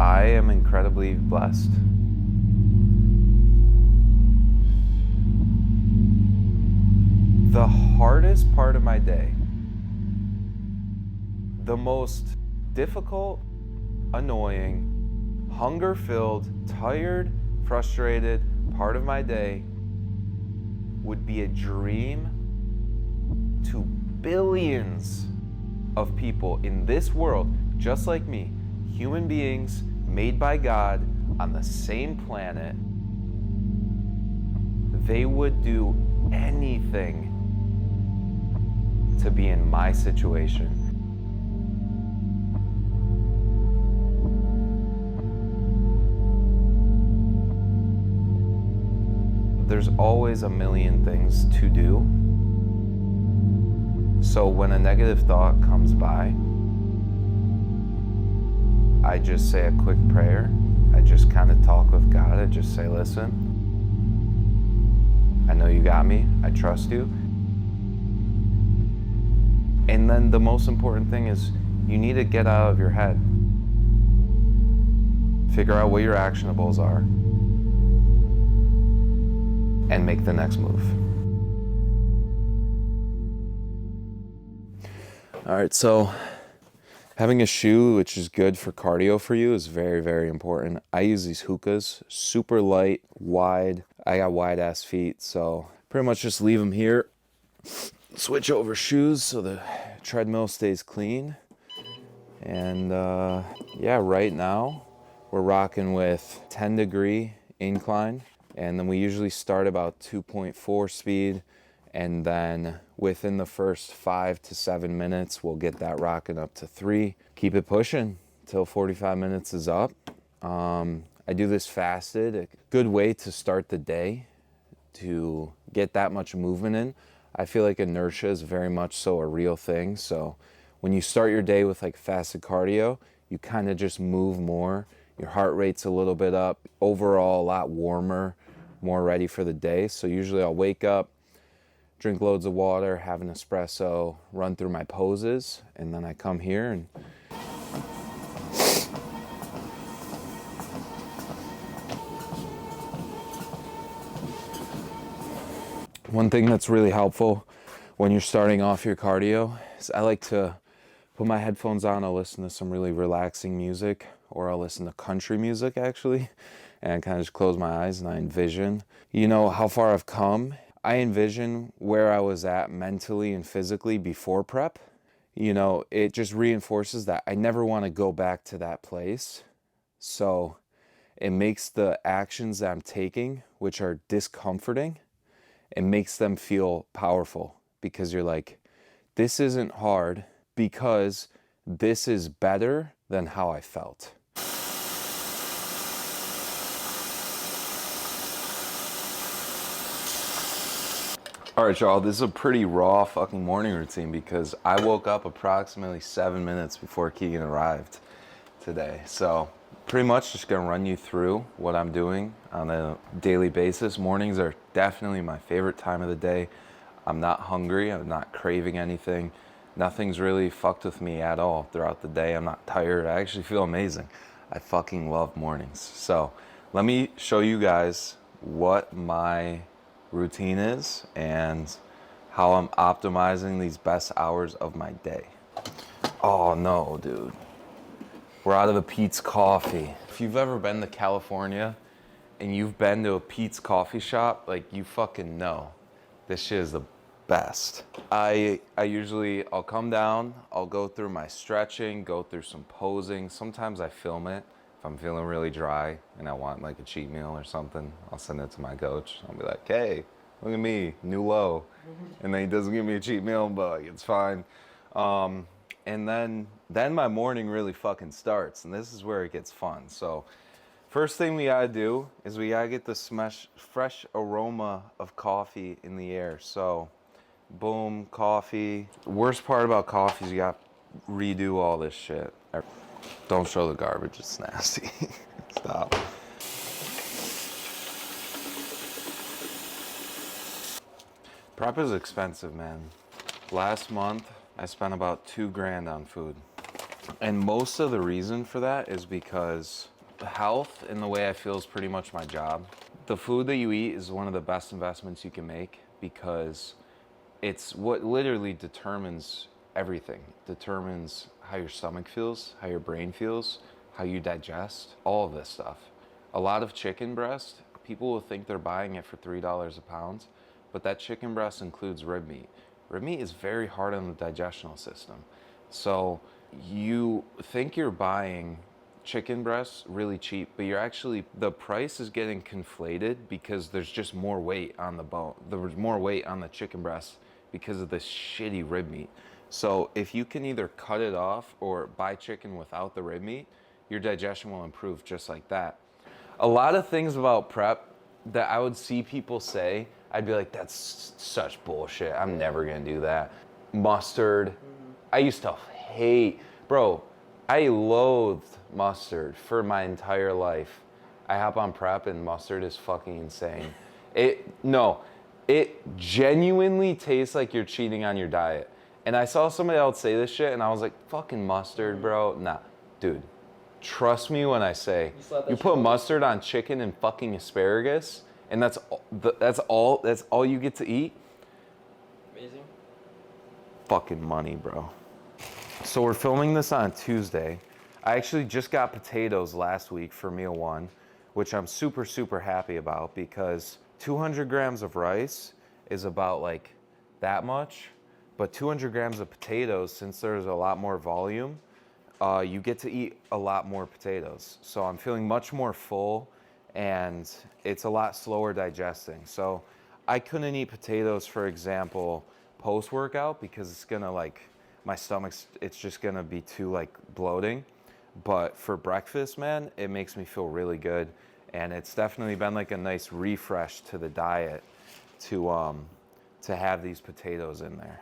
I am incredibly blessed. The hardest part of my day, the most difficult, annoying, hunger-filled, tired, frustrated part of my day would be a dream to billions of people in this world, just like me, human beings made by God on the same planet. They would do anything to be in my situation. There's always a million things to do. So when a negative thought comes by, I just say a quick prayer. I just kind of talk with God. I just say, listen, I know you got me. I trust you. And then the most important thing is you need to get out of your head. Figure out what your actionables are and make the next move. All right, so having a shoe which is good for cardio for you is very, very important. I use these Hokas, super light, wide. I got wide ass feet, so pretty much just leave them here. Switch over shoes so the treadmill stays clean. And yeah, right now we're rocking with 10-degree incline. And then we usually start about 2.4 speed. And then within the first 5 to 7 minutes, we'll get that rocking up to 3. Keep it pushing till 45 minutes is up. I do this fasted, a good way to start the day to get that much movement in. I feel like inertia is very much so a real thing. So when you start your day with like fasted cardio, you kind of just move more. Your heart rate's a little bit up, overall a lot warmer, more ready for the day. So usually I'll wake up, drink loads of water, have an espresso, run through my poses, and then I come here and one thing that's really helpful when you're starting off your cardio is I like to put my headphones on. I'll listen to some really relaxing music, or I'll listen to country music actually, and kind of just close my eyes and I envision, you know, how far I've come. I envision where I was at mentally and physically before prep. You know, it just reinforces that I never want to go back to that place. So it makes the actions that I'm taking, which are discomforting, it makes them feel powerful, because you're like, this isn't hard because this is better than how I felt. All right, y'all, this is a pretty raw fucking morning routine because I woke up approximately 7 minutes before Keegan arrived today. So pretty much just gonna run you through what I'm doing on a daily basis. Mornings are definitely my favorite time of the day. I'm not hungry, I'm not craving anything. Nothing's really fucked with me at all throughout the day. I'm not tired, I actually feel amazing. I fucking love mornings. So let me show you guys what my routine is and how I'm optimizing these best hours of my day. Oh no, dude. We're out of the Peet's Coffee. If you've ever been to California and you've been to a Peet's Coffee shop, like, you fucking know this shit is the best. I'll come down, I'll go through my stretching, go through some posing. Sometimes I film it. If I'm feeling really dry and I want like a cheat meal or something, I'll send it to my coach. I'll be like, hey, look at me, new low. And then he doesn't give me a cheat meal, but like, it's fine. And then my morning really fucking starts, and this is where it gets fun. So first thing we gotta do is we gotta get the fresh aroma of coffee in the air. So boom, coffee. The worst part about coffee is you gotta redo all this shit. Don't show the garbage, it's nasty. Stop. Prep is expensive, man. Last month, I spent about $2,000 on food. And most of the reason for that is because Health and the way I feel is pretty much my job. The food that you eat is one of the best investments you can make because it's what literally determines everything. It determines how your stomach feels, how your brain feels, how you digest, all of this stuff. A lot of chicken breast, people will think they're buying it for $3 a pound, but that chicken breast includes rib meat. Rib meat is very hard on the digestional system. So you think you're buying chicken breasts really cheap, but you're actually, the price is getting conflated because there's just more weight on the bone. There's more weight on the chicken breast because of this shitty rib meat. So if you can either cut it off or buy chicken without the rib meat, your digestion will improve just like that. A lot of things about prep that I would see people say, I'd be like, that's such bullshit. I'm never gonna do that. Mustard. I used to hate, bro, I loathed mustard for my entire life. I hop on prep and mustard is fucking insane. It genuinely tastes like you're cheating on your diet. And I saw somebody else say this shit and I was like, fucking mustard, bro. Nah, dude, trust me when I say, you put mustard on chicken and fucking asparagus and that's all you get to eat. Amazing. Fucking money, bro. So we're filming this on Tuesday. I actually just got potatoes last week for meal one, which I'm super, super happy about because 200 grams of rice is about like that much, but 200 grams of potatoes, since there's a lot more volume, you get to eat a lot more potatoes. So I'm feeling much more full and it's a lot slower digesting. So I couldn't eat potatoes, for example, post-workout because it's gonna like, my stomach's, it's just gonna be too like bloating. But for breakfast, man, it makes me feel really good. And it's definitely been like a nice refresh to the diet to have these potatoes in there.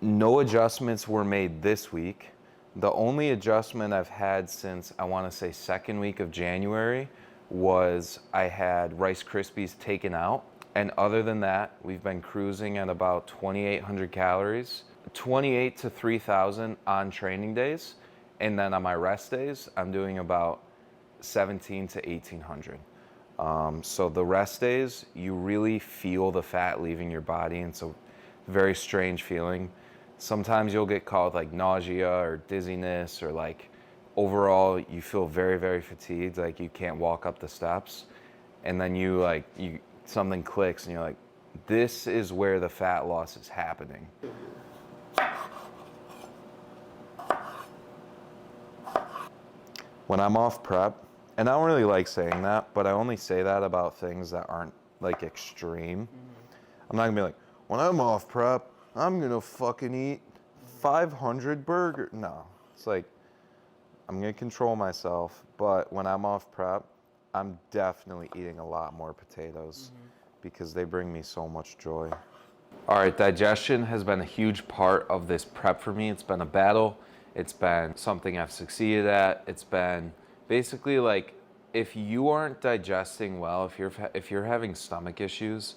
No adjustments were made this week. The only adjustment I've had since I wanna say second week of January was I had Rice Krispies taken out. And other than that, we've been cruising at about 2,800 calories. 28 to 3,000 on training days, and then on my rest days I'm doing about 17 to 1,800. So the rest days you really feel the fat leaving your body, and it's a very strange feeling. Sometimes you'll get caught with like nausea or dizziness, or like overall you feel very, very fatigued, like you can't walk up the steps, and then you something clicks and you're like, this is where the fat loss is happening. When I'm off prep, and I don't really like saying that, but I only say that about things that aren't like extreme. I'm not gonna be like, when I'm off prep, I'm gonna fucking eat 500 burgers. No, it's like, I'm gonna control myself, but when I'm off prep, I'm definitely eating a lot more potatoes because they bring me so much joy. All right, digestion has been a huge part of this prep for me. It's been a battle. It's been something I've succeeded at. It's been basically like, if you aren't digesting well, if you're having stomach issues,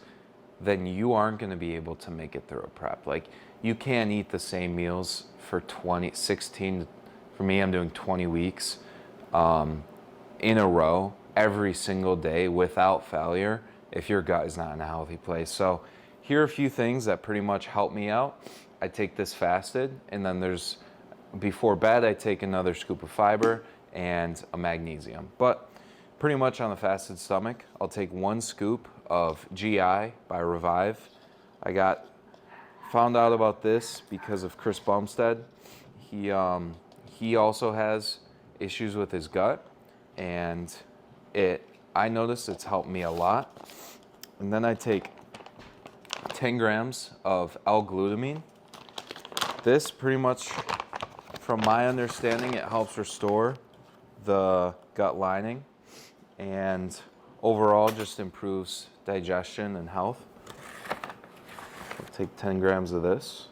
then you aren't gonna be able to make it through a prep. Like, you can't eat the same meals for 16, for me, I'm doing 20 weeks in a row, every single day without failure, if your gut is not in a healthy place. So here are a few things that pretty much help me out. I take this fasted, and then before bed, I take another scoop of fiber and a magnesium. But pretty much on the fasted stomach, I'll take 1 scoop of GI by Revive. Found out about this because of Chris Bumstead. He also has issues with his gut, and I noticed it's helped me a lot. And then I take 10 grams of L-glutamine. This pretty much, from my understanding, it helps restore the gut lining and overall just improves digestion and health. I'll take 10 grams of this.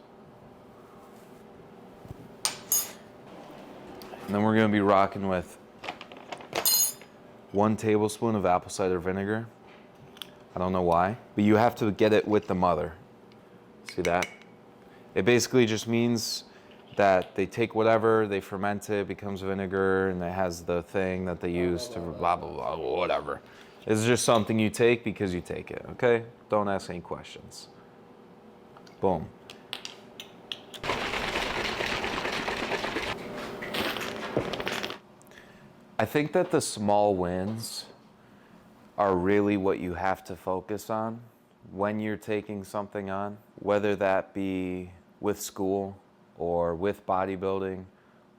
And then we're gonna be rocking with 1 tablespoon of apple cider vinegar. I don't know why, but you have to get it with the mother. See that? It basically just means that they take whatever, they ferment it, becomes vinegar, and it has the thing that they use to blah, blah, blah, whatever. It's just something you take because you take it, okay? Don't ask any questions. Boom. I think that the small wins are really what you have to focus on when you're taking something on, whether that be with school or with bodybuilding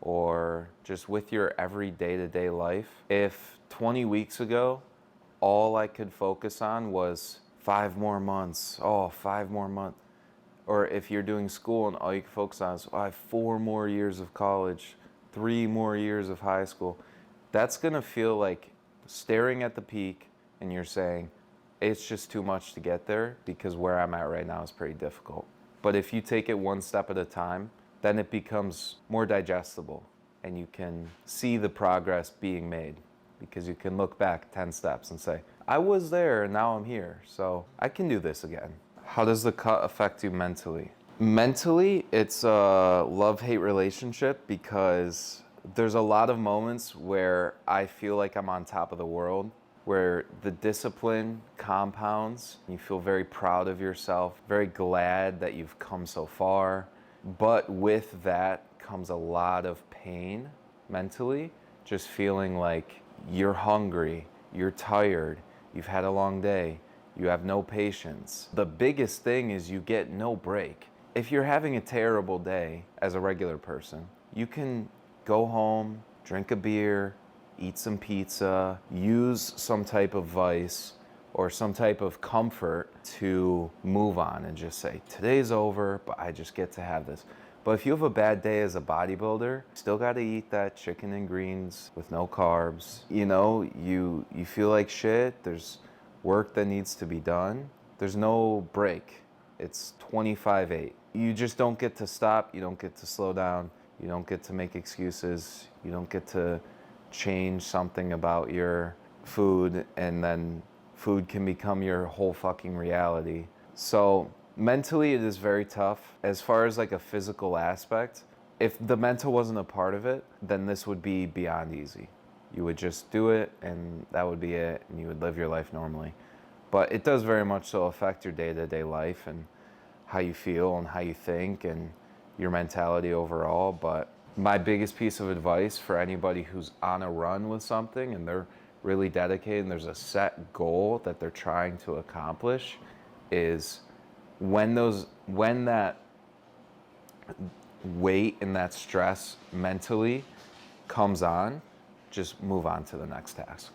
or just with your every day-to-day life. If 20 weeks ago, all I could focus on was 5 more months, 5 more months. Or if you're doing school and all you can focus on is, I have 4 more years of college, 3 more years of high school, that's gonna feel like staring at the peak and you're saying, it's just too much to get there because where I'm at right now is pretty difficult. But if you take it one step at a time, then it becomes more digestible and you can see the progress being made because you can look back 10 steps and say, I was there and now I'm here, so I can do this again. How does the cut affect you mentally? Mentally, it's a love-hate relationship because there's a lot of moments where I feel like I'm on top of the world, where the discipline compounds. You feel very proud of yourself, very glad that you've come so far. But with that comes a lot of pain mentally, just feeling like you're hungry, you're tired, you've had a long day, you have no patience. The biggest thing is you get no break. If you're having a terrible day as a regular person, you can go home, drink a beer, eat some pizza, use some type of vice or some type of comfort to move on and just say, today's over, but I just get to have this. But if you have a bad day as a bodybuilder, still gotta eat that chicken and greens with no carbs. You know, you feel like shit, there's work that needs to be done. There's no break. It's 25/8. You just don't get to stop, you don't get to slow down, you don't get to make excuses, you don't get to change something about your food, and then food can become your whole fucking reality. So mentally it is very tough. As far as like a physical aspect, if the mental wasn't a part of it, then this would be beyond easy. You would just do it and that would be it, and you would live your life normally. But it does very much so affect your day-to-day life and how you feel and how you think and your mentality overall. But my biggest piece of advice for anybody who's on a run with something and they're really dedicated and there's a set goal that they're trying to accomplish is when that weight and that stress mentally comes on, just move on to the next task.